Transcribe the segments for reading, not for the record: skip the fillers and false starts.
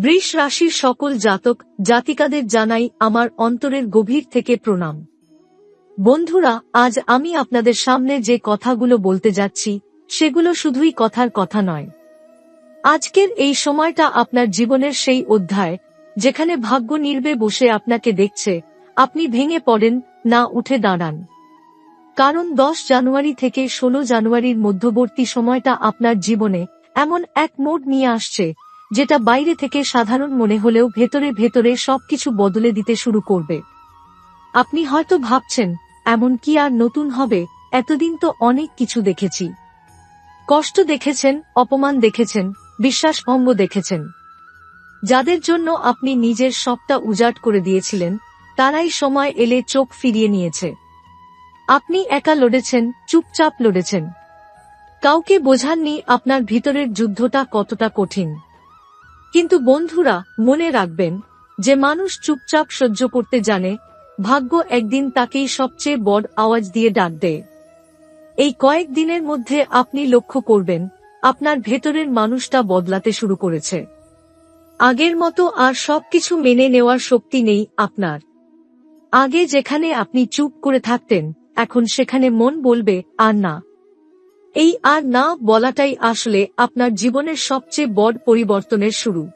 বৃষ রাশির সকল জাতক জাতিকাদের জানাই আমার অন্তরের গভীর থেকে প্রণাম। বন্ধুরা, আজ আমি আপনাদের সামনে যে কথাগুলো বলতে যাচ্ছি সেগুলো শুধুই কথার কথা নয়। আজকের এই সময়টা আপনার জীবনের সেই অধ্যায় যেখানে ভাগ্য নীরবে বসে আপনাকে দেখছে, আপনি ভেঙে পড়েন না, উঠে দাঁড়ান। কারণ 10 জানুয়ারি থেকে 16 জানুয়ারির মধ্যবর্তী সময়টা আপনার জীবনে এমন এক মোড় নিয়ে আসছে যেটা বাইরে থেকে সাধারণ মনে হলেও ভেতরে ভেতরে সবকিছু বদলে দিতে শুরু করবে। আপনি হয়তো ভাবছেন, এমন কি আর নতুন হবে? এতদিন তো অনেক কিছু দেখেছি। কষ্ট দেখেছেন, অপমান দেখেছেন, বিশ্বাসভঙ্গ দেখেছেন। যাদের জন্য আপনি নিজের সবটা উজাড় করে দিয়েছিলেন, তারাই সময় এলে চোখ ফিরিয়ে নিয়েছে। আপনি একা লড়েছেন, চুপচাপ লড়েছেন। কাউকে বোঝাননি আপনার ভিতরের যুদ্ধটা কতটা কঠিন। কিন্তু বন্ধুরা, মনে রাখবেন, যে মানুষ চুপচাপ সহ্য করতে জানে, ভাগ্য একদিন তাকেই সবচেয়ে বড় আওয়াজ দিয়ে ডাক দেয়। এই কয়েক দিনের মধ্যে আপনি লক্ষ্য করবেন, আপনার ভেতরের মানুষটা বদলাতে শুরু করেছে। আগের মতো আর সবকিছু মেনে নেওয়ার শক্তি নেই আপনার। আগে যেখানে আপনি চুপ করে থাকতেন, এখন সেখানে মন বলবে আর না। এই আর না বলাটাই আসলে আপনার জীবনের সবচেয়ে বড় পরিবর্তনের শুরু।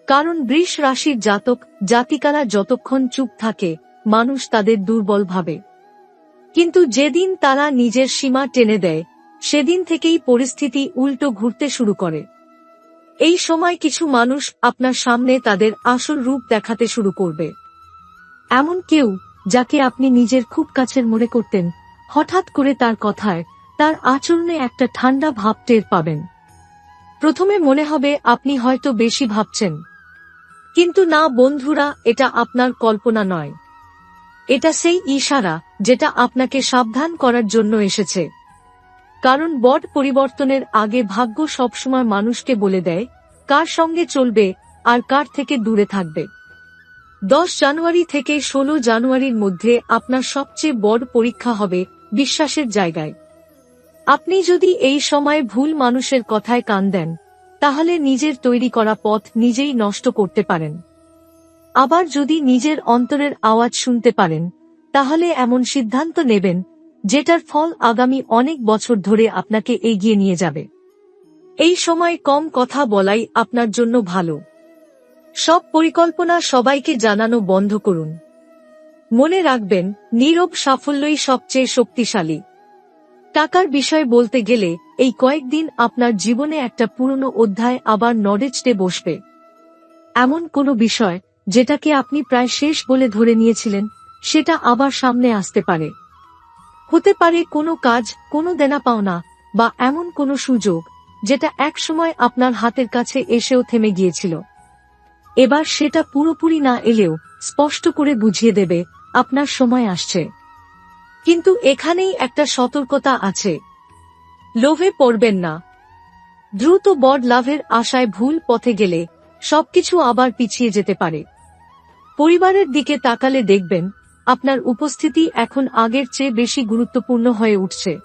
কারণ বৃষ রাশির জাতক জাতিকারা যতক্ষণ চুপ থাকে, মানুষ তাদের দুর্বল ভাবে। কিন্তু যেদিন তারা নিজের সীমা টেনে দেয়, সেদিন থেকেই পরিস্থিতি উল্টো ঘুরতে শুরু করে। এই সময় কিছু মানুষ আপনার সামনে তাদের আসল রূপ দেখাতে শুরু করবে। এমন কেউ যাকে আপনি নিজের খুব কাছের মনে করতেন, হঠাৎ করে তার কথায়, তার আচরণে একটা ঠান্ডা ভাব টের পাবেন। প্রথমে মনে হবে আপনি হয়তো বেশি ভাবছেন। কিন্তু না বন্ধুরা, এটা আপনার কল্পনা নয়। এটা সেই ইশারা যেটা আপনাকে সাবধান করার জন্য এসেছে। কারণ বড় পরিবর্তনের আগে ভাগ্য সবসময় মানুষকে বলে দেয় কার সঙ্গে চলবে আর কার থেকে দূরে থাকবে। 10 জানুয়ারি থেকে 16 জানুয়ারির মধ্যে আপনার সবচেয়ে বড় পরীক্ষা হবে বিশ্বাসের জায়গায়। আপনি যদি এই সময় ভুল মানুষের কথায় কান দেন, তাহলে নিজের তৈরি করা পথ নিজেই নষ্ট করতে পারেন। আবার যদি নিজের অন্তরের আওয়াজ শুনতে পারেন, তাহলে এমন সিদ্ধান্ত নেবেন যেটার ফল আগামী অনেক বছর ধরে আপনাকে এগিয়ে নিয়ে যাবে। এই সময় কম কথা বলাই আপনার জন্য ভালো। সব পরিকল্পনা সবাইকে জানানো বন্ধ করুন। মনে রাখবেন, নীরব সাফল্যই সবচেয়ে শক্তিশালী। টাকার বিষয় বলতে গেলে এই কয়েকদিন আপনার জীবনে একটা পুরনো অধ্যায় আবার নড়েচড়ে বসবে। এমন কোনো বিষয় যেটাকে আপনি প্রায় শেষ বলে ধরে নিয়েছিলেন, সেটা আবার সামনে আসতে পারে। হতে পারে কোনো কাজ, কোনো দেনা পাওনা, বা এমন কোনো সুযোগ যেটা একসময় আপনার হাতের কাছে এসেও থেমে গিয়েছিল। এবার সেটা পুরোপুরি না এলেও স্পষ্ট করে বুঝিয়ে দেবে আপনার সময় আসছে। কিন্তু এখানেই একটা সতর্কতা আছে। লোভে পড়বেন না। দ্রুত বড় লাভের আশায় ভুল পথে গেলে সবকিছু আবার পিছিয়ে যেতে পারে। পরিবারের দিকে তাকালে দেখবেন, আপনার উপস্থিতি এখন আগের চেয়ে বেশি গুরুত্বপূর্ণ হয়ে উঠছে।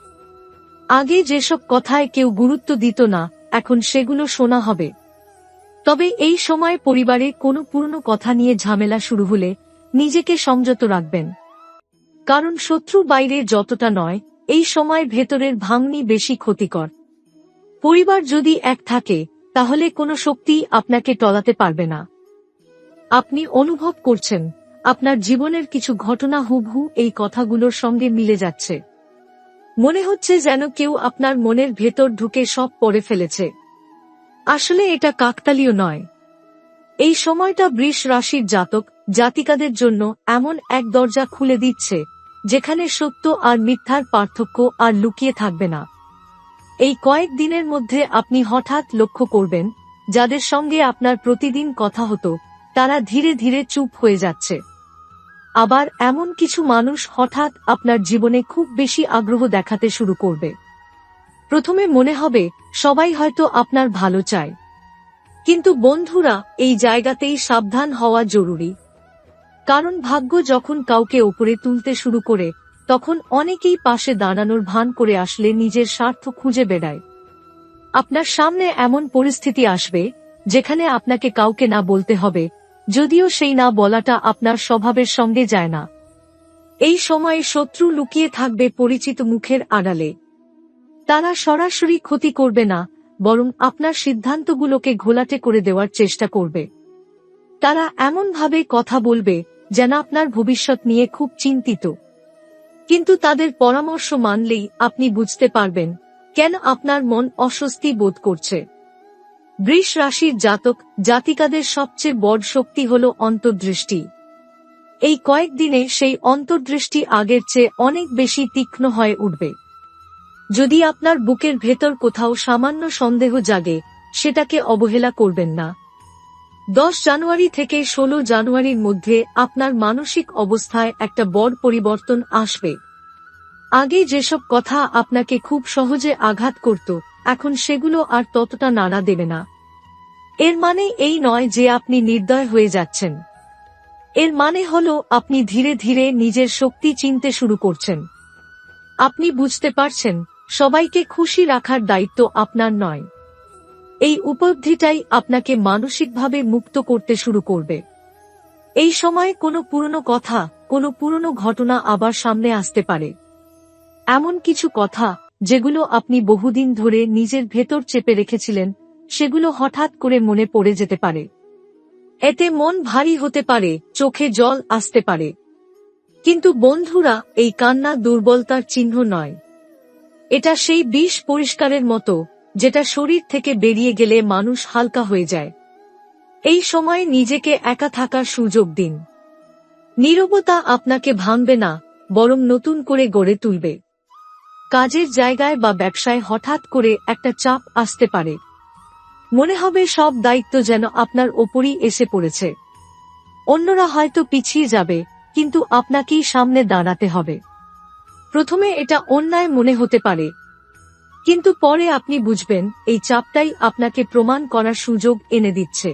আগে যেসব কথায় কেউ গুরুত্ব দিত না, এখন সেগুলো শোনা হবে। তবে এই সময় পরিবারে কোনো পুরনো কথা নিয়ে ঝামেলা শুরু হলে নিজেকে সংযত রাখবেন। কারণ শত্রু বাইরে যতটা নয়, এই সময় ভেতরের ভাঙনি বেশি ক্ষতিকর। পরিবার যদি এক থাকে, তাহলে কোনো শক্তি আপনাকে টলাতে পারবে না। আপনি অনুভব করছেন, আপনার জীবনের কিছু ঘটনা হুবহু এই কথাগুলোর সঙ্গে মিলে যাচ্ছে। মনে হচ্ছে যেন কেউ আপনার মনের ভেতর ঢুকে সব পড়ে ফেলেছে। আসলে এটা কাকতালীয় নয়। এই সময়টা বৃষ রাশির জাতক জাতিকাদের জন্য এমন এক দরজা খুলে দিচ্ছে, যেখানে সত্য আর মিথ্যার পার্থক্য আর লুকিয়ে থাকবে না। এই কয়েক দিনের মধ্যে আপনি হঠাৎ লক্ষ্য করবেন, যাদের সঙ্গে আপনার প্রতিদিন কথা হতো, তারা ধীরে ধীরে চুপ হয়ে যাচ্ছে। আবার এমন কিছু মানুষ হঠাৎ আপনার জীবনে খুব বেশি আগ্রহ দেখাতে শুরু করবে। প্রথমে মনে হবে সবাই হয়তো আপনার ভালো চায়। কিন্তু বন্ধুরা, এই জায়গাতেই সাবধান হওয়া জরুরি। কারণ ভাগ্য যখন কাউকে ওপরে তুলতে শুরু করে, তখন অনেকেই পাশে দাঁড়ানোর ভান করে আসলে নিজের স্বার্থ খুঁজে বেড়ায়। আপনার সামনে এমন পরিস্থিতি আসবে যেখানে আপনাকে কাউকে না বলতে হবে, যদিও সেই না বলাটা আপনার স্বভাবের সঙ্গে যায় না। এই সময়ে শত্রু লুকিয়ে থাকবে পরিচিত মুখের আড়ালে। তারা সরাসরি ক্ষতি করবে না, বরং আপনার সিদ্ধান্তগুলোকে ঘোলাটে করে দেওয়ার চেষ্টা করবে। তারা এমনভাবে কথা বলবে যেন আপনার ভবিষ্যৎ নিয়ে খুব চিন্তিত। কিন্তু তাদের পরামর্শ মানলেই আপনি বুঝতে পারবেন কেন আপনার মন অস্বস্তি বোধ করছে। বৃষ রাশির জাতক জাতিকাদের সবচেয়ে বড় শক্তি হল অন্তর্দৃষ্টি। এই কয়েকদিনে সেই অন্তর্দৃষ্টি আগের চেয়ে অনেক বেশি তীক্ষ্ণ হয়ে উঠবে। যদি আপনার বুকের ভেতর কোথাও সামান্য সন্দেহ জাগে, সেটাকে অবহেলা করবেন না। 10 জানুয়ারি থেকে 16 জানুয়ারির মধ্যে আপনার মানসিক অবস্থায় একটা বড় পরিবর্তন আসবে। আগে যেসব কথা আপনাকে খুব সহজে আঘাত করত, এখন সেগুলো আর ততটা নাড়া দেবে না। এর মানে এই নয় যে আপনি নির্দয় হয়ে যাচ্ছেন। এর মানে হলো আপনি ধীরে ধীরে নিজের শক্তি চিনতে শুরু করছেন। আপনি বুঝতে পারছেন সবাইকে খুশি রাখার দায়িত্ব আপনার নয়। এই উপলব্ধিটাই আপনাকে মানসিকভাবে মুক্ত করতে শুরু করবে। এই সময়ে কোনো পুরনো কথা, কোনো পুরনো ঘটনা আবার সামনে আসতে পারে। এমন কিছু কথা যেগুলো আপনি বহুদিন ধরে নিজের ভেতর চেপে রেখেছিলেন, সেগুলো হঠাৎ করে মনে পড়ে যেতে পারে। এতে মন ভারী হতে পারে, চোখে জল আসতে পারে। কিন্তু বন্ধুরা, এই কান্না দুর্বলতার চিহ্ন নয়। এটা সেই বিষ পরিষ্কারের মতো, যেটা শরীর থেকে বেরিয়ে গেলে মানুষ হালকা হয়ে যায়। এই সময়ে নিজেকে একা থাকার সুযোগ দিন। নীরবতা আপনাকে ভাঙবে না, বরং নতুন করে গড়ে তুলবে। কাজের জায়গায় বা ব্যবসায় হঠাৎ করে একটা চাপ আসতে পারে। মনে হবে সব দায়িত্ব যেন আপনার ওপরই এসে পড়েছে। অন্যরা হয়তো পিছিয়ে যাবে, কিন্তু আপনাকেই সামনে দাঁড়াতে হবে। প্রথমে এটা অন্যায় মনে হতে পারে, কিন্তু পরে আপনি বুঝবেন এই চাপটাই আপনাকে প্রমাণ করার সুযোগ এনে দিচ্ছে।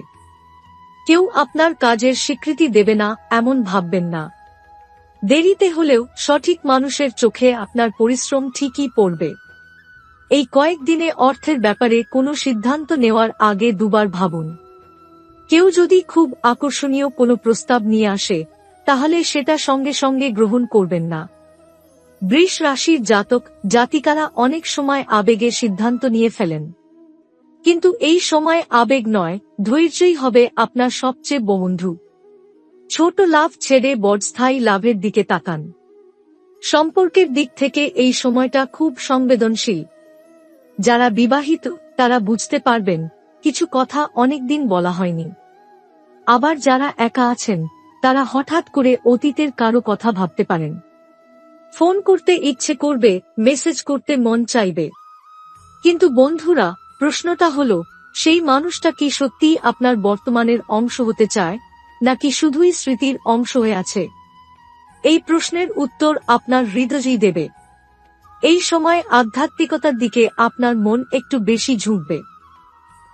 কেউ আপনার কাজের স্বীকৃতি দেবে না এমন ভাববেন না। দেরিতে হলেও সঠিক মানুষের চোখে আপনার পরিশ্রম ঠিকই পড়বে। এই কয়েকদিনে অর্থের ব্যাপারে কোনো সিদ্ধান্ত নেওয়ার আগে দুবার ভাবুন। কেউ যদি খুব আকর্ষণীয় কোনো প্রস্তাব নিয়ে আসে, তাহলে সেটা সঙ্গে সঙ্গে গ্রহণ করবেন না। বৃষ রাশির জাতক জাতিকারা অনেক সময় আবেগে সিদ্ধান্ত নিয়ে ফেলেন, কিন্তু এই সময় আবেগ নয়, ধৈর্যই হবে আপনার সবচেয়ে বন্ধু। ছোট লাভ ছেড়ে বড়স্থায়ী লাভের দিকে তাকান। সম্পর্কের দিক থেকে এই সময়টা খুব সংবেদনশীল। যারা বিবাহিত তারা বুঝতে পারবেন কিছু কথা অনেকদিন বলা হয়নি। আবার যারা একা আছেন তারা হঠাৎ করে অতীতের কারো কথা ভাবতে পারেন। ফোন করতে ইচ্ছে করবে, মেসেজ করতে মন চাইবে। কিন্তু বন্ধুরা, প্রশ্নটা হলো, সেই মানুষটা কি সত্যিই আপনার বর্তমানের অংশ হতে চায়, নাকি শুধুই স্মৃতির অংশ হয়ে আছে? এই প্রশ্নের উত্তর আপনার হৃদয়ই দেবে। এই সময় আধ্যাত্মিকতার দিকে আপনার মন একটু বেশি ঝুঁকবে।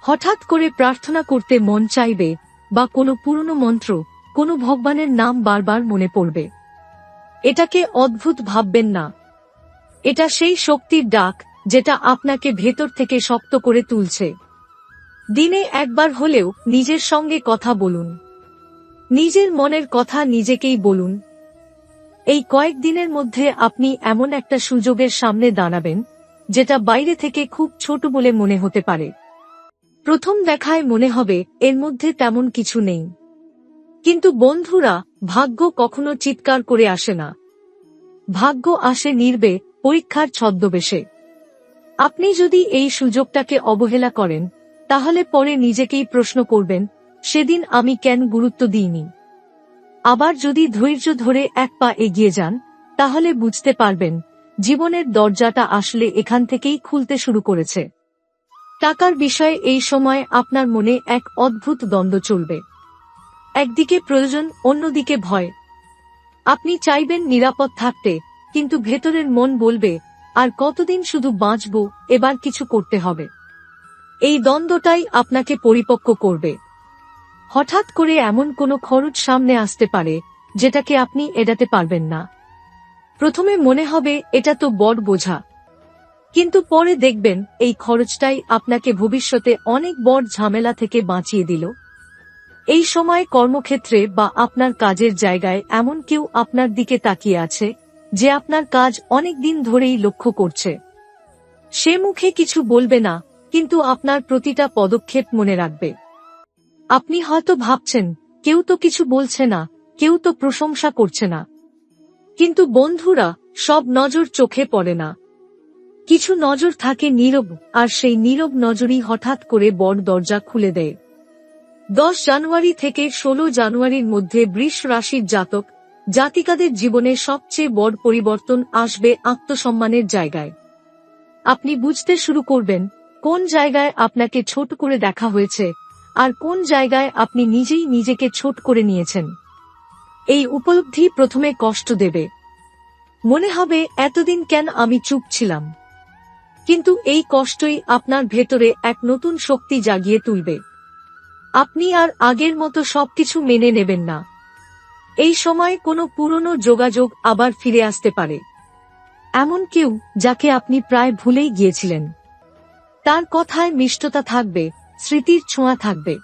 হঠাৎ করে প্রার্থনা করতে মন চাইবে, বা কোনো পুরনো মন্ত্র, কোনো ভগবানের নাম বারবার মনে পড়বে। এটাকে অদ্ভুত ভাববেন না। এটা সেই শক্তির ডাক যেটা আপনাকে ভেতর থেকে শক্ত করে তুলছে। দিনে একবার হলেও নিজের সঙ্গে কথা বলুন। নিজের মনের কথা নিজেকেই বলুন। এই কয়েকদিনের মধ্যে আপনি এমন একটা সুযোগের সামনে দাঁড়াবেন, যেটা বাইরে থেকে খুব ছোট বলে মনে হতে পারে। প্রথম দেখায় মনে হবে এর মধ্যে তেমন কিছু নেই। কিন্তু বন্ধুরা, ভাগ্য কখনো চিৎকার করে আসে না। ভাগ্য আসে নীরবে, পরীক্ষার ছদ্মবেশে। আপনি যদি এই সুযোগটাকে অবহেলা করেন, তাহলে পরে নিজেকেই প্রশ্ন করবেন, সেদিন আমি কেন গুরুত্ব দিইনি। আবার যদি ধৈর্য ধরে এক পা এগিয়ে যান, তাহলে বুঝতে পারবেন জীবনের দরজাটা আসলে এখান থেকেই খুলতে শুরু করেছে। টাকার বিষয়ে এই সময় আপনার মনে এক অদ্ভুত দ্বন্দ্ব চলবে। একদিকে প্রয়োজন, অন্যদিকে ভয়। আপনি চাইবেন নিরাপদ থাকতে, কিন্তু ভেতরের মন বলবে, আর কতদিন শুধু বাঁচব, এবার কিছু করতে হবে। এই দ্বন্দ্বটাই আপনাকে পরিপক্ক করবে। হঠাৎ করে এমন কোনো খরচ সামনে আসতে পারে যেটাকে আপনি এড়াতে পারবেন না। প্রথমে মনে হবে এটা তো বড় বোঝা, কিন্তু পরে দেখবেন এই খরচটাই আপনাকে ভবিষ্যতে অনেক বড় ঝামেলা থেকে বাঁচিয়ে দিল। এই সময় কর্মক্ষেত্রে বা আপনার কাজের জায়গায় এমন কেউ আপনার দিকে তাকিয়ে আছে যে আপনার কাজ অনেক দিন ধরেই লক্ষ্য করছে। সে মুখে কিছু বলবে না, কিন্তু আপনার প্রতিটা পদক্ষেপ মনে রাখবে। আপনি হয়তো ভাবছেন, কেউ তো কিছু বলছে না, কেউ তো প্রশংসা করছে না। কিন্তু বন্ধুরা, সব নজর চোখে পড়ে না। কিছু নজর থাকে নীরব, আর সেই নীরব নজরই হঠাৎ করে বড় দরজা খুলে দেয়। 10 জানুয়ারি থেকে 16 জানুয়ারির মধ্যে বৃষ রাশির জাতক জাতিকাদের জীবনে সবচেয়ে বড় পরিবর্তন আসবে আত্মসম্মানের জায়গায়। আপনি বুঝতে শুরু করবেন কোন জায়গায় আপনাকে ছোট করে দেখা হয়েছে, আর কোন জায়গায় আপনি নিজেই নিজেকে ছোট করে নিয়েছেন। এই উপলব্ধি প্রথমে কষ্ট দেবে। মনে হবে, এতদিন কেন আমি চুপ ছিলাম? কিন্তু এই কষ্টই আপনার ভেতরে এক নতুন শক্তি জাগিয়ে তুলবে। আপনি আর আগের মতো সবকিছু মেনে নেবেন না। এই সময় কোনো পুরনো যোগাযোগ আবার ফিরে আসতে পারে। এমন কেউ যাকে আপনি প্রায় ভুলেই গিয়েছিলেন, তার কথায় মিষ্টতা থাকবে, স্মৃতির ছোঁয়া থাকবে।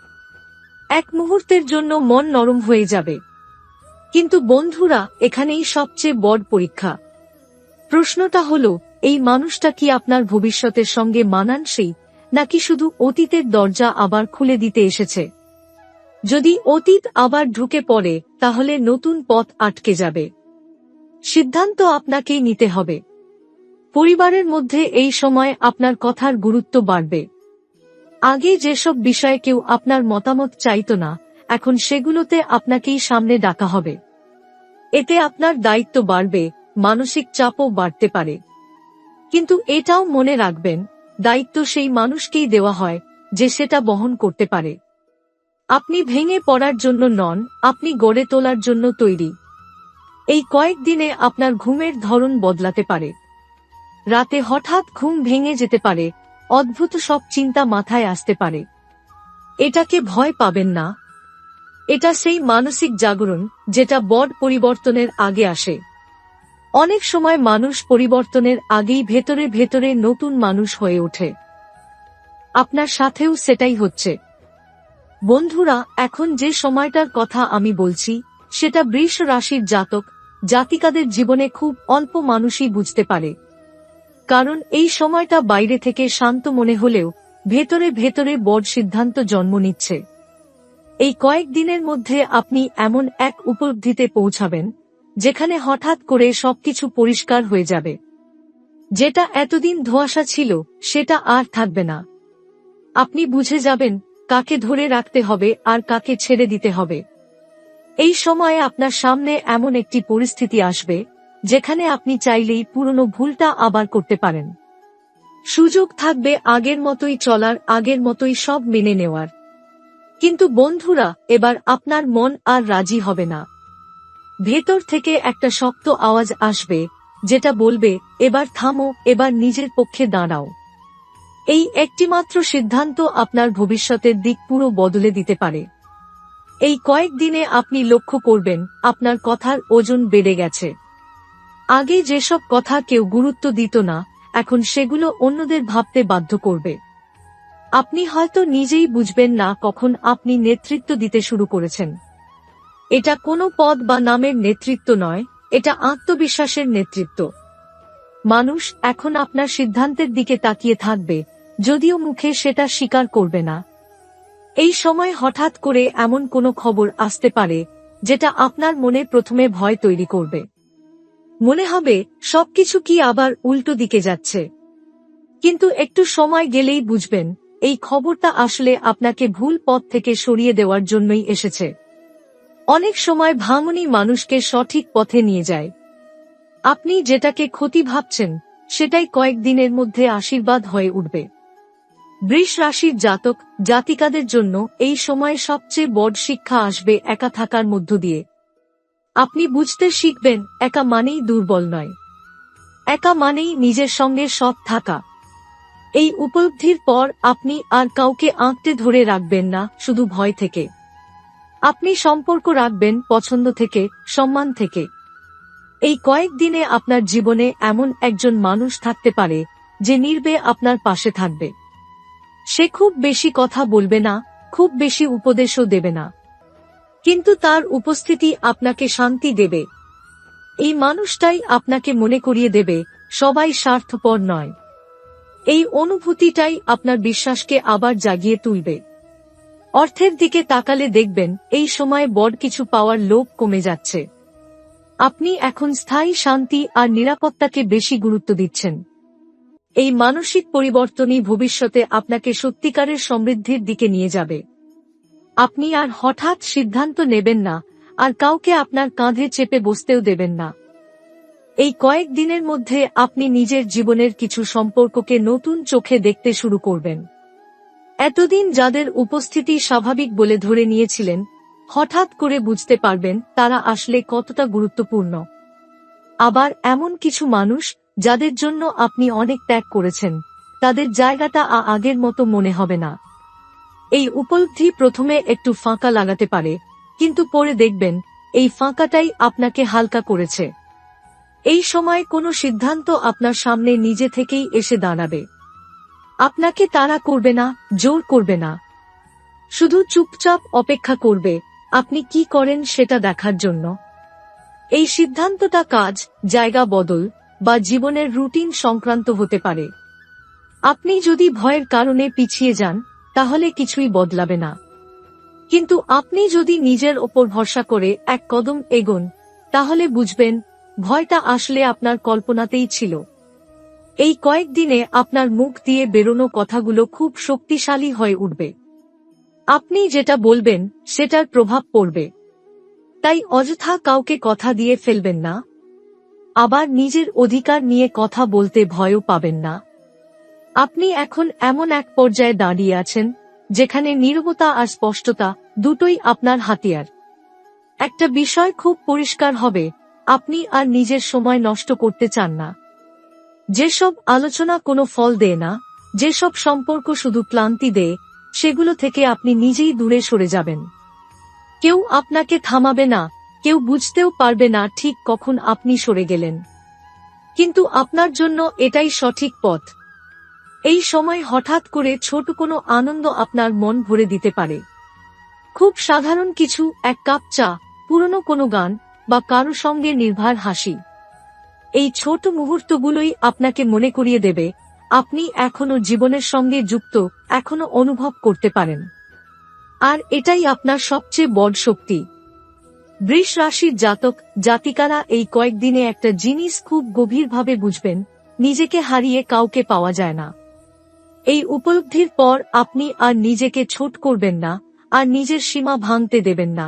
এক মুহূর্তের জন্য মন নরম হয়ে যাবে। কিন্তু বন্ধুরা, এখানেই সবচেয়ে বড় পরীক্ষা। প্রশ্নটা হলো, এই মানুষটা কি আপনার ভবিষ্যতের সঙ্গে মানানসই, নাকি শুধু অতীতের দরজা আবার খুলে দিতে এসেছে? যদি অতীত আবার ঢুকে পড়ে, তাহলে নতুন পথ আটকে যাবে। সিদ্ধান্ত আপনাকেই নিতে হবে। পরিবারের মধ্যে এই সময় আপনার কথার গুরুত্ব বাড়বে। আগে যেসব বিষয়ে কেউ আপনার মতামত চাইত না, এখন সেগুলোতে আপনাকেই সামনে ডাকা হবে। এতে আপনার দায়িত্ব বাড়বে, মানসিক চাপও বাড়তে পারে। কিন্তু এটাও মনে রাখবেন, দায়িত্ব সেই মানুষকেই দেওয়া হয় যে সেটা বহন করতে পারে। আপনি ভেঙে পড়ার জন্য নন, আপনি গড়ে তোলার জন্য তৈরি। এই কয়েকদিনে আপনার ঘুমের ধরন বদলাতে পারে। রাতে হঠাৎ ঘুম ভেঙে যেতে পারে, অদ্ভুত সব চিন্তা মাথায় আসতে পারে। এটাকে ভয় পাবেন না। এটা সেই মানসিক জাগরণ যেটা বড় পরিবর্তনের আগে আসে। অনেক সময় মানুষ পরিবর্তনের আগেই ভেতরে ভেতরে নতুন মানুষ হয়ে ওঠে। আপনার সাথেও সেটাই হচ্ছে। বন্ধুরা, এখন যে সময়টার কথা আমি বলছি, সেটা বৃষ রাশির জাতক জাতিকাদের জীবনে খুব অল্প মানুষই বুঝতে পারে। কারণ এই সময়টা বাইরে থেকে শান্ত মনে হলেও ভেতরে ভেতরে বড় সিদ্ধান্ত জন্ম নিচ্ছে। এই কয়েকদিনের মধ্যে আপনি এমন এক উপলব্ধিতে পৌঁছাবেন যেখানে হঠাৎ করে সবকিছু পরিষ্কার হয়ে যাবে। যেটা এতদিন ধোঁয়াশা ছিল, সেটা আর থাকবে না। আপনি বুঝে যাবেন কাকে ধরে রাখতে হবে আর কাকে ছেড়ে দিতে হবে। এই সময়ে আপনার সামনে এমন একটি পরিস্থিতি আসবে যেখানে আপনি চাইলেই পুরনো ভুলটা আবার করতে পারেন। সুযোগ থাকবে আগের মতোই চলার, আগের মতোই সব মেনে নেওয়ার। কিন্তু বন্ধুরা, এবার আপনার মন আর রাজি হবে না। ভেতর থেকে একটা শক্ত আওয়াজ আসবে যেটা বলবে, এবার থামো, এবার নিজের পক্ষে দাঁড়াও। এই একটিমাত্র সিদ্ধান্ত আপনার ভবিষ্যতের দিক পুরো বদলে দিতে পারে। এই কয়েকদিনে আপনি লক্ষ্য করবেন আপনার কথার ওজন বেড়ে গেছে। আগে যেসব কথা কেউ গুরুত্ব দিত না, এখন সেগুলো অন্যদের ভাবতে বাধ্য করবে। আপনি হয়তো নিজেই বুঝবেন না কখন আপনি নেতৃত্ব দিতে শুরু করেছেন। এটা কোনো পদ বা নামের নেতৃত্ব নয়, এটা আত্মবিশ্বাসের নেতৃত্ব। মানুষ এখন আপনার সিদ্ধান্তের দিকে তাকিয়ে থাকবে, যদিও মুখে সেটা স্বীকার করবে না। এই সময় হঠাৎ করে এমন কোনো খবর আসতে পারে যেটা আপনার মনে প্রথমে ভয় তৈরি করবে। মনে হবে সবকিছু কি আবার উল্টো দিকে যাচ্ছে। কিন্তু একটু সময় গেলেই বুঝবেন এই খবরটা আসলে আপনাকে ভুল পথ থেকে সরিয়ে দেওয়ার জন্যই এসেছে। অনেক সময় ভাঙনই মানুষকে সঠিক পথে নিয়ে যায়। আপনি যেটাকে ক্ষতি ভাবছেন, সেটাই কয়েকদিনের মধ্যে আশীর্বাদ হয়ে উঠবে। বৃষ রাশির জাতক জাতিকাদের জন্য এই সময়ে সবচেয়ে বড় শিক্ষা আসবে একা থাকার মধ্য দিয়ে। আপনি বুঝতে শিখবেন, একা মানেই দুর্বল নয়, একা মানেই নিজের সঙ্গে সৎ থাকা। এই উপলব্ধির পর আপনি আর কাউকে আঁকড়ে ধরে রাখবেন না শুধু ভয় থেকে। আপনি সম্পর্ক রাখবেন পছন্দ থেকে, সম্মান থেকে। এই কয়েকদিনে আপনার জীবনে এমন একজন মানুষ থাকতে পারে যে নির্বে আপনার পাশে থাকবে। সে খুব বেশি কথা বলবে না, খুব বেশি উপদেশও দেবে না, কিন্তু তার উপস্থিতি আপনাকে শান্তি দেবে। এই মানুষটাই আপনাকে মনে করিয়ে দেবে সবাই স্বার্থপর নয়। এই অনুভূতিটাই আপনার বিশ্বাসকে আবার জাগিয়ে তুলবে। অর্থের দিকে তাকালে দেখবেন এই সময় বড় কিছু পাওয়ার লোভ কমে যাচ্ছে। আপনি এখন স্থায়ী শান্তি আর নিরাপত্তাকে বেশি গুরুত্ব দিচ্ছেন। এই মানসিক পরিবর্তনই ভবিষ্যতে আপনাকে সত্যিকারের সমৃদ্ধির দিকে নিয়ে যাবে। আপনি আর হঠাৎ সিদ্ধান্ত নেবেন না, আর কাউকে আপনার কাঁধে চেপে বসতেও দেবেন না। এই কয়েক দিনের মধ্যে আপনি নিজের জীবনের কিছু সম্পর্ককে নতুন চোখে দেখতে শুরু করবেন। এতদিন যাদের উপস্থিতি স্বাভাবিক বলে ধরে নিয়েছিলেন, হঠাৎ করে বুঝতে পারবেন তারা আসলে কতটা গুরুত্বপূর্ণ। আবার এমন কিছু মানুষ যাদের জন্য আপনি অনেক ত্যাগ করেছেন, তাদের জায়গাটা আগের মতো মনে হবে না। এই উপলব্ধি প্রথমে একটু ফাঁকা লাগাতে পারে, কিন্তু পরে দেখবেন এই ফাঁকাটাই আপনাকে হালকা করেছে। এই সময় কোনো সিদ্ধান্ত আপনার সামনে নিজে থেকেই এসে দাঁড়াবে। আপনাকে তাড়া করবে না, জোর করবে না, শুধু চুপচাপ অপেক্ষা করবে আপনি কি করেন সেটা দেখার জন্য। এই সিদ্ধান্তটা কাজ, জায়গা বদল বা জীবনের রুটিন সংক্রান্ত হতে পারে। আপনি যদি ভয়ের কারণে পিছিয়ে যান, তাহলে কিছুই বদলাবে না। কিন্তু আপনি যদি নিজের ওপর ভরসা করে এক কদম এগোন, তাহলে বুঝবেন ভয়টা আসলে আপনার কল্পনাতেই ছিল। এই কয়েকদিনে আপনার মুখ দিয়ে বেরোনো কথাগুলো খুব শক্তিশালী হয়ে উঠবে। আপনি যেটা বলবেন সেটার প্রভাব পড়বে। তাই অযথা কাউকে কথা দিয়ে ফেলবেন না। আবার নিজের অধিকার নিয়ে কথা বলতে ভয়ও পাবেন না। আপনি এখন এমন এক পর্যায়ে দাঁড়িয়ে আছেন যেখানে নীরবতা আর স্পষ্টতা দুটোই আপনার হাতিয়ার। একটা বিষয় খুব পরিষ্কার হবে, আপনি আর নিজের সময় নষ্ট করতে চান না। যেসব আলোচনা কোনো ফল দেয় না, যেসব সম্পর্ক শুধু ক্লান্তি দেয়, সেগুলো থেকে আপনি নিজেই দূরে সরে যাবেন। কেউ আপনাকে থামাবে না, কেউ বুঝতেও পারবে না ঠিক কখন আপনি সরে গেলেন। কিন্তু আপনার জন্য এটাই সঠিক পথ। এই সময় হঠাৎ করে ছোট কোনো আনন্দ আপনার মন ভরে দিতে পারে। খুব সাধারণ কিছু, এক কাপ চা, পুরনো কোনো গান বা কারো সঙ্গে নির্ভর হাসি। এই ছোট মুহূর্তগুলোই আপনাকে মনে করিয়ে দেবে আপনি এখনো জীবনের সঙ্গে যুক্ত, এখনো অনুভব করতে পারেন। আর এটাই আপনার সবচেয়ে বড় শক্তি। বৃষ রাশির জাতক জাতিকারা এই কয়েকদিনে একটা জিনিস খুব গভীরভাবে বুঝবেন, নিজেকে হারিয়ে কাউকে পাওয়া যায় না। এই উপলব্ধির পর আপনি আর নিজেকে ছোট করবেন না, আর নিজের সীমা ভাঙতে দেবেন না।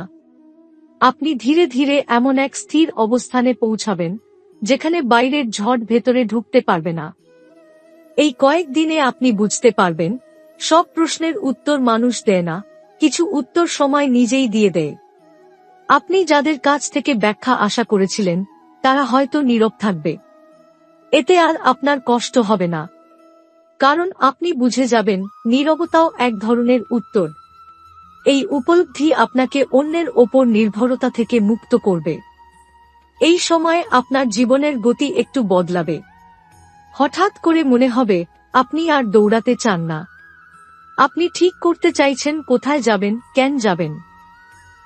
আপনি ধীরে ধীরে এমন এক স্থির অবস্থানে পৌঁছাবেন যেখানে বাইরের ঝড় ভেতরে ঢুকতে পারবে না। এই কয়েকদিনে আপনি বুঝতে পারবেন সব প্রশ্নের উত্তর মানুষ দেয় না, কিছু উত্তর সময় নিজেই দিয়ে দেয়। আপনি যাদের কাছ থেকে ব্যাখ্যা আশা করেছিলেন, তারা হয়তো নীরব থাকবে। এতে আর আপনার কষ্ট হবে না, কারণ আপনি বুঝে যাবেন নীরবতাও এক ধরনের উত্তর। এই উপলব্ধি আপনাকে অন্যের ওপর নির্ভরতা থেকে মুক্ত করবে। এই সময় আপনার জীবনের গতি একটু বদলাবে। হঠাৎ করে মনে হবে আপনি আর দৌড়াতে চান না। আপনি ঠিক করতে চাইছেন কোথায় যাবেন, কেন যাবেন।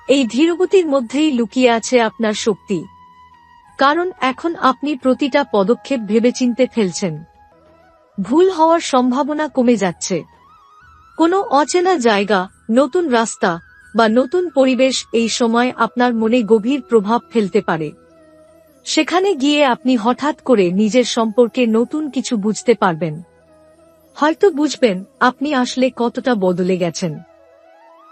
এই ধীরগতির মধ্যেই লুকিয়ে আছে আপনার শক্তি। কারণ এখন আপনি প্রতিটা পদক্ষেপ ভেবেচিন্তে ফেলছেন। ভুল হওয়ার সম্ভাবনা কমে যাচ্ছে। কোনো অচেনা জায়গা, নতুন রাস্তা বা নতুন পরিবেশ এই সময় আপনার মনে গভীর প্রভাব ফেলতে পারে। সেখানে গিয়ে আপনি হঠাৎ করে নিজের সম্পর্কে নতুন কিছু বুঝতে পারবেন। হয়তো বুঝবেন আপনি আসলে কতটা বদলে গেছেন।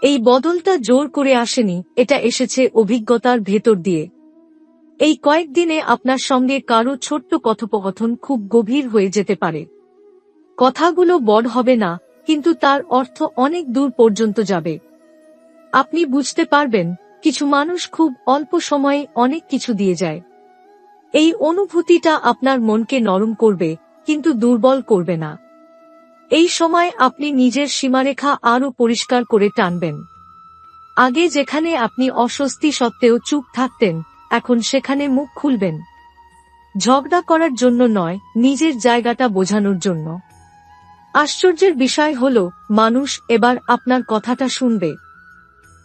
এই বদলটা জোর করে আসেনি, এটা এসেছে অভিজ্ঞতার ভেতর দিয়ে। এই কয়েকদিনে আপনার সঙ্গে কারো ছোট্ট কথোপকথন খুব গভীর হয়ে যেতে পারে। কথাগুলো বড় হবে না, কিন্তু তার অর্থ অনেক দূর পর্যন্ত যাবে। আপনি বুঝতে পারবেন কিছু মানুষ খুব অল্প সময়ে অনেক কিছু দিয়ে যায়। এই অনুভূতিটা আপনার মনকে নরম করবে, কিন্তু দুর্বল করবে না। এই সময় আপনি নিজের সীমারেখা আরও পরিষ্কার করে টানবেন। আগে যেখানে আপনি অস্বস্তি সত্ত্বেও চুপ থাকতেন, এখন সেখানে মুখ খুলবেন। ঝগড়া করার জন্য নয়, নিজের জায়গাটা বোঝানোর জন্য। আশ্চর্যের বিষয় হলো, মানুষ এবার আপনার কথাটা শুনবে,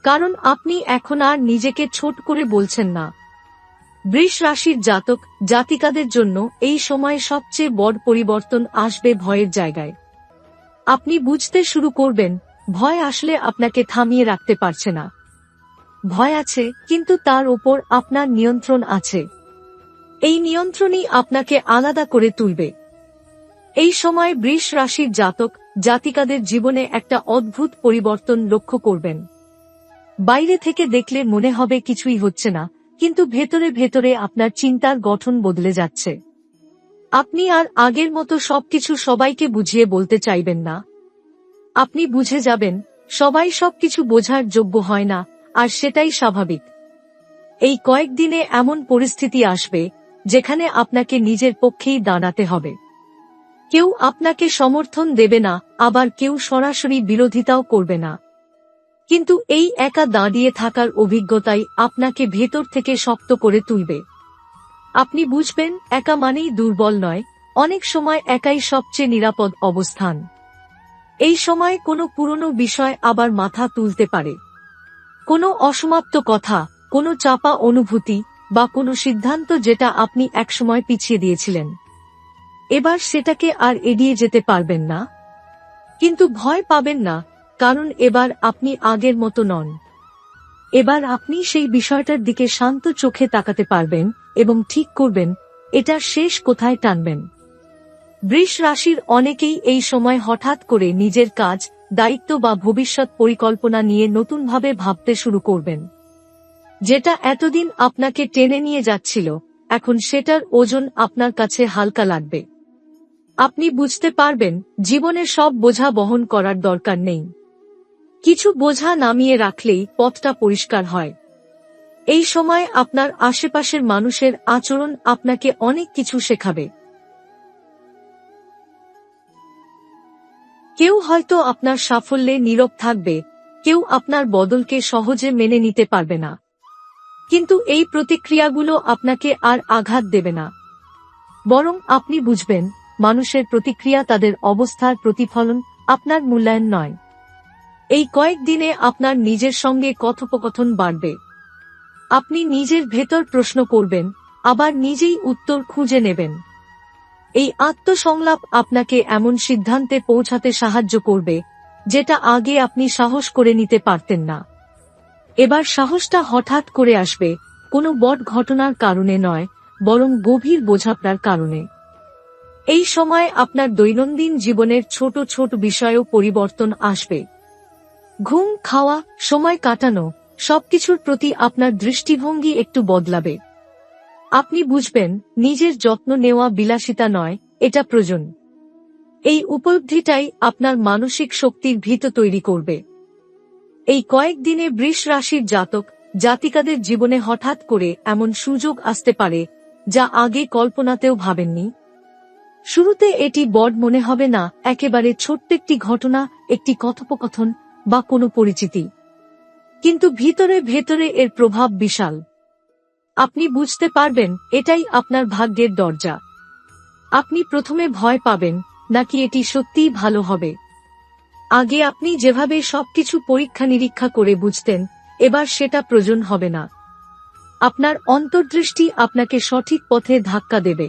কারণ আপনি এখন আর নিজেকে ছোট করে বলছেন না। বৃষ রাশির জাতক জাতিকাদের জন্য এই সময়ে সবচেয়ে বড় পরিবর্তন আসবে ভয়ের জায়গায়। আপনি বুঝতে শুরু করবেন, ভয় আসলে আপনাকে থামিয়ে রাখতে পারছে না। ভয় আছে, কিন্তু তার উপর আপনার নিয়ন্ত্রণ আছে। এই নিয়ন্ত্রণই আপনাকে আলাদা করে তুলবে। এই সময় বৃষ রাশির জাতক জাতিকাদের জীবনে একটা অদ্ভুত পরিবর্তন লক্ষ্য করবেন। বাইরে থেকে দেখলে মনে হবে কিছুই হচ্ছে না, কিন্তু ভেতরে ভেতরে আপনার চিন্তার গঠন বদলে যাচ্ছে। আপনি আর আগের মতো সবকিছু সবাইকে বুঝিয়ে বলতে চাইবেন না। আপনি বুঝে যাবেন, সবাই সবকিছু বোঝার যোগ্য হয় না, আর সেটাই স্বাভাবিক। এই কয়েকদিনে এমন পরিস্থিতি আসবে যেখানে আপনাকে নিজের পক্ষেই দাঁড়াতে হবে। কেউ আপনাকে সমর্থন দেবে না, আবার কেউ সরাসরি বিরোধিতাও করবে না। কিন্তু এই একা দাঁড়িয়ে থাকার অভিজ্ঞতাই আপনাকে ভেতর থেকে শক্ত করে তুলবে। আপনি বুঝবেন, একা মানেই দুর্বল নয়, অনেক সময় একাই সবচেয়ে নিরাপদ অবস্থান। এই সময় কোনো পুরনো বিষয় আবার মাথা তুলতে পারে। কোনো অসমাপ্ত কথা, কোনো চাপা অনুভূতি, বা কোনো সিদ্ধান্ত যেটা আপনি একসময় পিছিয়ে দিয়েছিলেন, এবার সেটাকে আর এড়িয়ে যেতে পারবেন না। কিন্তু ভয় পাবেন না, কারণ এবার আপনি আগের মতো নন। এবার আপনি সেই বিষয়টার দিকে শান্ত চোখে তাকাতে পারবেন এবং ঠিক করবেন এটার শেষ কোথায় টানবেন। বৃষ রাশির অনেকেই এই সময় হঠাৎ করে নিজের কাজ, দায়িত্ব বা ভবিষ্যৎ পরিকল্পনা নিয়ে নতুনভাবে ভাবতে শুরু করবেন। যেটা এতদিন আপনাকে টেনে নিয়ে যাচ্ছিল, এখন সেটার ওজন আপনার কাছে হালকা লাগবে। আপনি বুঝতে পারবেন, জীবনের সব বোঝা বহন করার দরকার নেই। কিছু বোঝা নামিয়ে রাখলেই পথটা পরিষ্কার হয়। এই সময় আপনার আশেপাশের মানুষের আচরণ আপনাকে অনেক কিছু শেখাবে। কেউ হয়তো আপনার সাফল্যে নীরব থাকবে, কেউ আপনার বদলকে সহজে মেনে নিতে পারবে না। কিন্তু এই প্রতিক্রিয়াগুলো আপনাকে আর আঘাত দেবে না, বরং আপনি বুঝবেন, মানুষের প্রতিক্রিয়া তাদের অবস্থার প্রতিফলন, আপনার মূল্যায়ন নয়। এই কয়েকদিনে আপনার নিজের সঙ্গে কথোপকথন বাড়বে। আপনি নিজের ভেতর প্রশ্ন করবেন, আবার নিজেই উত্তর খুঁজে নেবেন। এই আত্মসংলাপ আপনাকে এমন সিদ্ধান্তে পৌঁছাতে সাহায্য করবে যেটা আগে আপনি সাহস করে নিতে পারতেন না। এবার সাহসটা হঠাৎ করে আসবে, কোনো বড় ঘটনার কারণে নয়, বরং গভীর বোঝাপড়ার কারণে। এই সময় আপনার দৈনন্দিন জীবনের ছোট ছোট বিষয়েও পরিবর্তন আসবে। ঘুম, খাওয়া, সময় কাটানো, সবকিছুর প্রতি আপনার দৃষ্টিভঙ্গি একটু বদলাবে। আপনি বুঝবেন, নিজের যত্ন নেওয়া বিলাসিতা নয়, এটা প্রয়োজন। এই উপলব্ধিটাই আপনার মানসিক শক্তির ভিত তৈরি করবে। এই কয়েকদিনে বৃষ রাশির জাতক জাতিকাদের জীবনে হঠাৎ করে এমন সুযোগ আসতে পারে যা আগে কল্পনাতেও ভাবেননি। শুরুতে এটি বড় মনে হবে না, একেবারে ছোট্ট একটি ঘটনা, একটি কথোপকথন বা কোনো পরিচিতি। কিন্তু ভিতরে ভেতরে এর প্রভাব বিশাল। আপনি বুঝতে পারবেন, এটাই আপনার ভাগ্যের দরজা। আপনি প্রথমে ভয় পাবেন, নাকি এটি সত্যিই ভালো হবে। আগে আপনি যেভাবে সবকিছু পরীক্ষা নিরীক্ষা করে বুঝতেন, এবার সেটা প্রয়োজন হবে না। আপনার অন্তর্দৃষ্টি আপনাকে সঠিক পথে ধাক্কা দেবে।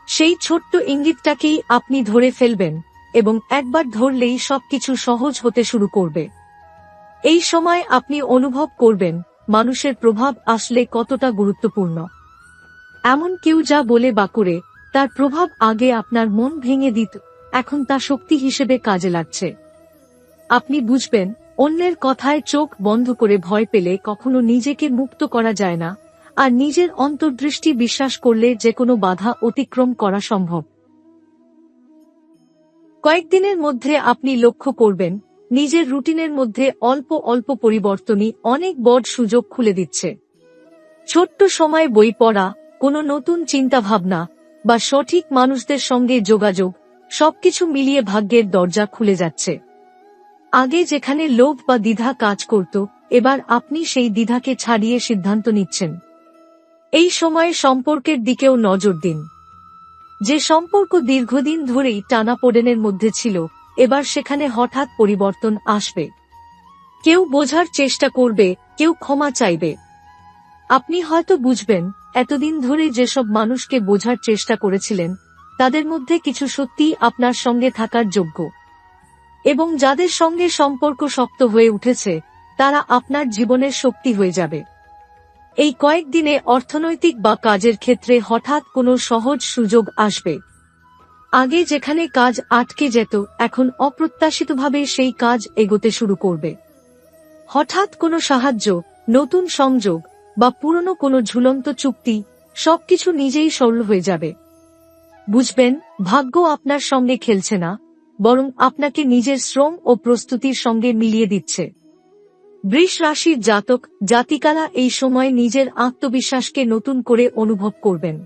সেই ছোট্ট ইঙ্গিতটাকেই আপনি ধরে ফেলবেন, এবং একবার ধরলেই সবকিছু সহজ হতে শুরু করবে। এই সময় আপনি অনুভব করবেন, মানুষের প্রভাব আসলে কতটা গুরুত্বপূর্ণ। এমন কেউ যা বলে বা করে, তার প্রভাব আগে আপনার মন ভেঙে দিত, এখন তা শক্তি হিসেবে কাজে লাগছে। আপনি বুঝবেন, অন্যের কথায় চোখ বন্ধ করে ভয় পেলে কখনো নিজেকে মুক্ত করা যায় না, আর নিজের অন্তর্দৃষ্টি বিশ্বাস করলে যে কোনো বাধা অতিক্রম করা সম্ভব। কয়েকদিনের মধ্যে আপনি লক্ষ্য করবেন, নিজের রুটিনের মধ্যে অল্প অল্প পরিবর্তনই অনেক বড় সুযোগ খুলে দিচ্ছে। ছোট্ট সময় বই পড়া, কোনো নতুন চিন্তাভাবনা, বা সঠিক মানুষদের সঙ্গে যোগাযোগ, সবকিছু মিলিয়ে ভাগ্যের দরজা খুলে যাচ্ছে। আগে যেখানে লোভ বা দ্বিধা কাজ করত, এবার আপনি সেই দ্বিধাকে ছাড়িয়ে সিদ্ধান্ত নিচ্ছেন। এই সময়ে সম্পর্কের দিকেও নজর দিন। যে সম্পর্ক দীর্ঘদিন ধরেই টানাপোড়েনের মধ্যে ছিল, এবার সেখানে হঠাৎ পরিবর্তন আসবে। কেউ বোঝার চেষ্টা করবে, কেউ ক্ষমা চাইবে। আপনি হয়তো বুঝবেন, এতদিন ধরে যেসব মানুষকে বোঝার চেষ্টা করেছিলেন, তাদের মধ্যে কিছু সত্যিই আপনার সঙ্গে থাকার যোগ্য, এবং যাদের সঙ্গে সম্পর্ক শক্ত হয়ে উঠেছে, তারা আপনার জীবনের শক্তি হয়ে যাবে। এই কয়েকদিনে অর্থনৈতিক বা কাজের ক্ষেত্রে হঠাৎ কোনো সহজ সুযোগ আসবে। আগে যেখানে কাজ আটকে যেত, এখন অপ্রত্যাশিতভাবে সেই কাজ এগোতে শুরু করবে। হঠাৎ কোনো সাহায্য, নতুন সংযোগ বা পুরনো কোনো ঝুলন্ত চুক্তি, সবকিছু নিজেই সরল হয়ে যাবে। বুঝবেন, ভাগ্য আপনার সঙ্গে খেলছে না, বরং আপনাকে নিজের শ্রম ও প্রস্তুতির সঙ্গে মিলিয়ে দিচ্ছে। বৃষ রাশির জাতক জাতিকারা এই সময় নিজের আত্মবিশ্বাসকে নতুন করে অনুভব করবেন।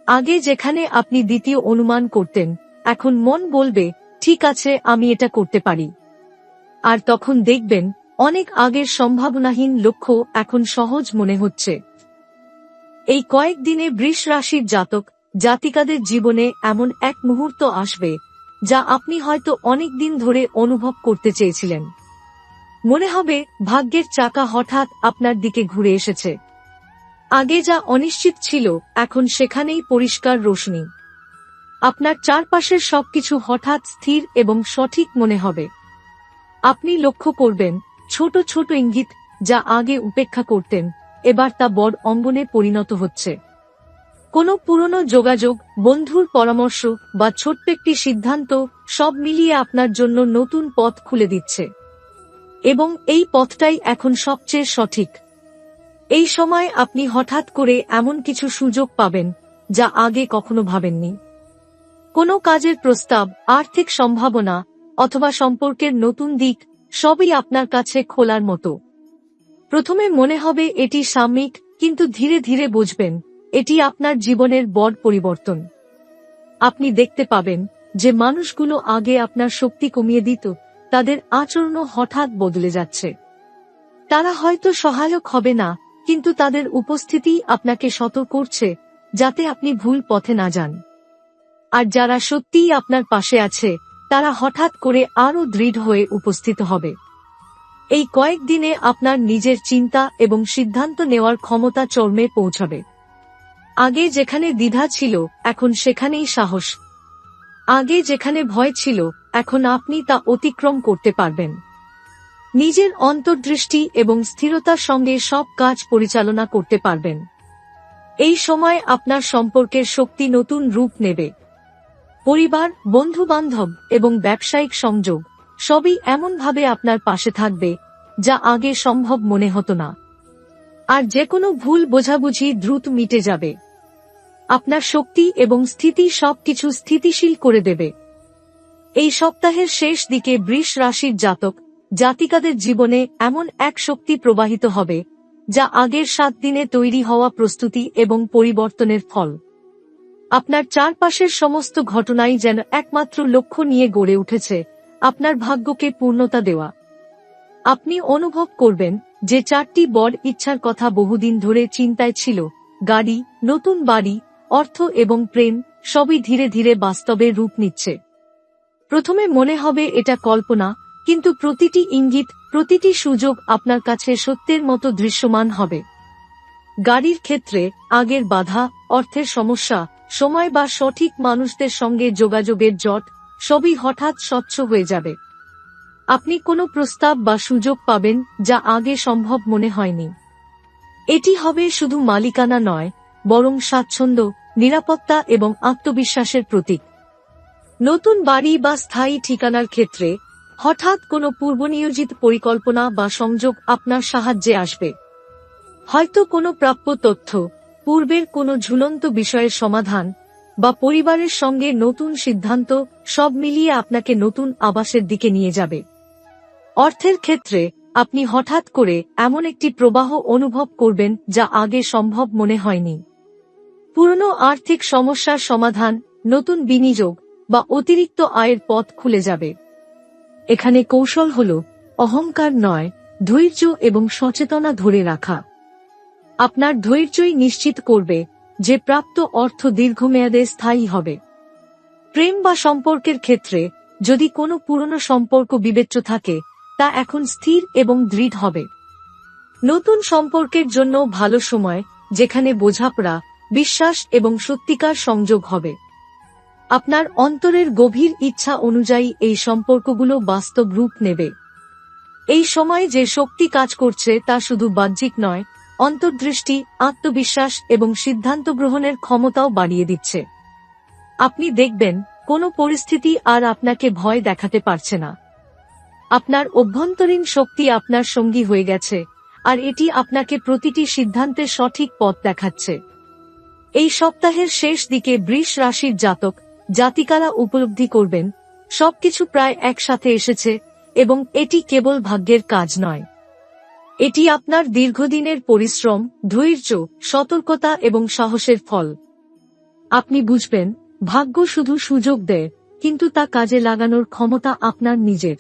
আগে যেখানে আপনি দ্বিতীয় অনুমান করতেন, এখন মন বলবে, ঠিক আছে, আমি এটা করতে পারি। আর তখন দেখবেন, অনেক আগের সম্ভাবনাহীন লক্ষ্য এখন সহজ মনে হচ্ছে। এই কয়েকদিনে বৃষ রাশির জাতক জাতিকাদের জীবনে এমন এক মুহূর্ত আসবে, যা আপনি হয়তো অনেক দিন ধরে অনুভব করতে চেয়েছিলেন। মনে হবে ভাগ্যের চাকা হঠাৎ আপনার দিকে ঘুরে এসেছে। আগে যা অনিশ্চিত ছিল, এখন সেখানেই পরিষ্কার রোশনি। আপনার চারপাশের সবকিছু হঠাৎ স্থির এবং সঠিক মনে হবে। আপনি লক্ষ্য করবেন, ছোট ছোট ইঙ্গিত যা আগে উপেক্ষা করতেন, এবার তা বড় অঙ্গনে পরিণত হচ্ছে। কোনো পুরনো যোগাযোগ, বন্ধুর পরামর্শ বা ছোট্ট একটি সিদ্ধান্ত, সব মিলিয়ে আপনার জন্য নতুন পথ খুলে দিচ্ছে। এবং এই পথটাই এখন সবচেয়ে সঠিক। এই সময় আপনি হঠাৎ করে এমন কিছু সুযোগ পাবেন, যা আগে কখনো ভাবেননি। কোনো কাজের প্রস্তাব, আর্থিক সম্ভাবনা অথবা সম্পর্কের নতুন দিক, সবই আপনার কাছে খোলার মতো। প্রথমে মনে হবে এটি সাময়িক, কিন্তু ধীরে ধীরে বুঝবেন, এটি আপনার জীবনের বড় পরিবর্তন। আপনি দেখতে পাবেন যে মানুষগুলো আগে আপনার শক্তি কমিয়ে দিত, তাদের আচরণও হঠাৎ বদলে যাচ্ছে। তারা হয়তো সহায়ক হবে না, কিন্তু তাদের উপস্থিতি আপনাকে সতর্ক করছে, যাতে আপনি ভুল পথে না যান। আর যারা সত্যিই আপনার পাশে আছে, তারা হঠাৎ করে আরও দৃঢ় হয়ে উপস্থিত হবে। এই কয়েকদিনে আপনার নিজের চিন্তা এবং সিদ্ধান্ত নেওয়ার ক্ষমতা চরমে পৌঁছাবে। আগে যেখানে দ্বিধা ছিল, এখন সেখানেই সাহস। আগে যেখানে ভয় ছিল, এখন আপনি তা অতিক্রম করতে পারবেন। নিজের অন্তর্দৃষ্টি এবং স্থিরতার সঙ্গে সব কাজ পরিচালনা করতে পারবেন। এই সময় আপনার সম্পর্কের শক্তি নতুন রূপ নেবে। পরিবার, বন্ধু-বান্ধব এবং ব্যবসায়িক সংযোগ, সবই এমনভাবে আপনার পাশে থাকবে, যা আগে সম্ভব মনে হতো না। আর যেকোনো ভুল বোঝাবুঝি দ্রুত মিটে যাবে। আপনার শক্তি এবং স্থিতি সবকিছু স্থিতিশীল করে দেবে। এই সপ্তাহের শেষ দিকে বৃষ রাশির জাতক জাতিকাদের জীবনে এমন এক শক্তি প্রবাহিত হবে, যা আগের 7 দিনে তৈরি হওয়া প্রস্তুতি এবং পরিবর্তনের ফল। আপনার চারপাশের সমস্ত ঘটনাই যেন একমাত্র লক্ষ্য নিয়ে গড়ে উঠেছে, আপনার ভাগ্যকে পূর্ণতা দেওয়া। আপনি অনুভব করবেন যে 4টি বড় ইচ্ছার কথা বহুদিন ধরে চিন্তায় ছিল, গাড়ি, নতুন বাড়ি, অর্থ এবং প্রেম, সবই ধীরে ধীরে বাস্তবে রূপ নিচ্ছে। প্রথমে মনে হবে এটা কল্পনা, কিন্তু প্রতিটি ইঙ্গিত, প্রতিটি সুযোগ আপনার কাছে সত্যের মতো দৃশ্যমান হবে। গাড়ির ক্ষেত্রে আগের বাধা, অর্থের সমস্যা, সময় বা সঠিক মানুষদের সঙ্গে যোগাযোগের জট, সবই হঠাৎ স্বচ্ছ হয়ে যাবে। আপনি কোনো প্রস্তাব বা সুযোগ পাবেন, যা আগে সম্ভব মনে হয়নি। এটি হবে শুধু মালিকানা নয়, বরং স্বাচ্ছন্দ্য, নিরাপত্তা এবং আত্মবিশ্বাসের প্রতীক। নতুন বাড়ি বা স্থায়ী ঠিকানার ক্ষেত্রে হঠাৎ কোনো পূর্বনিয়োজিত পরিকল্পনা বা সংযোগ আপনার সাহায্যে আসবে। হয়তো কোনো প্রাপ্য তথ্য, পূর্বের কোনো ঝুলন্ত বিষয়ের সমাধান বা পরিবারের সঙ্গে নতুন সিদ্ধান্ত, সব মিলিয়ে আপনাকে নতুন আবাসের দিকে নিয়ে যাবে। অর্থের ক্ষেত্রে আপনি হঠাৎ করে এমন একটি প্রবাহ অনুভব করবেন, যা আগে সম্ভব মনে হয়নি। পুরনো আর্থিক সমস্যার সমাধান, নতুন বিনিয়োগ বা অতিরিক্ত আয়ের পথ খুলে যাবে। এখানে কৌশল হল অহংকার নয়, ধৈর্য এবং সচেতনা ধরে রাখা। আপনার ধৈর্যই নিশ্চিত করবে যে প্রাপ্ত অর্থ দীর্ঘমেয়াদে স্থায়ী হবে। প্রেম বা সম্পর্কের ক্ষেত্রে যদি কোনো পুরনো সম্পর্ক বিবেচ্য থাকে, তা এখন স্থির এবং দৃঢ় হবে। নতুন সম্পর্কের জন্য ভালো সময়, যেখানে বোঝাপড়া, বিশ্বাস এবং সত্যিকার সংযোগ হবে। আপনার অন্তরের গভীর ইচ্ছা অনুযায়ী এই সম্পর্কগুলো বাস্তব রূপ নেবে। এই সময় যে শক্তি কাজ করছে তা শুধু বাহ্যিক নয়, অন্তর্দৃষ্টি, আত্মবিশ্বাস এবং সিদ্ধান্ত গ্রহণের ক্ষমতাও বাড়িয়ে দিচ্ছে। আপনি দেখবেন কোনো পরিস্থিতি আর আপনাকে ভয় দেখাতে পারছে না। আপনার অভ্যন্তরীণ শক্তি আপনার সঙ্গী হয়ে গেছে, আর এটি আপনাকে প্রতিটি সিদ্ধান্তের সঠিক পথ দেখাচ্ছে। এই সপ্তাহের শেষ দিকে বৃষ রাশির জাতক জাতিকারা উপলব্ধি করবেন সবকিছু প্রায় একসাথে এসেছে, এবং এটি কেবল ভাগ্যের কাজ নয়। এটি আপনার দীর্ঘদিনের পরিশ্রম, ধৈর্য, সতর্কতা এবং সাহসের ফল। আপনি বুঝবেন, ভাগ্য শুধু সুযোগ দেয়, কিন্তু তা কাজে লাগানোর ক্ষমতা আপনার নিজের।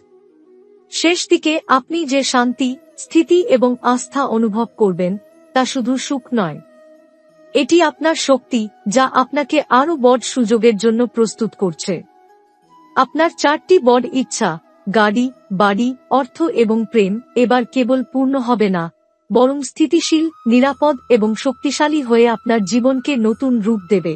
শেষ দিকে আপনি যে শান্তি, স্থিতি এবং আস্থা অনুভব করবেন, তা শুধু সুখ নয়, এটি আপনার শক্তি, যা আপনাকে আরও বড় সুযোগের জন্য প্রস্তুত করছে। আপনার 4টি বড় ইচ্ছা, গাড়ি, বাড়ি, অর্থ এবং প্রেম, এবার কেবল পূর্ণ হবে না, বরং স্থিতিশীল, নিরাপদ এবং শক্তিশালী হয়ে আপনার জীবনকে নতুন রূপ দেবে।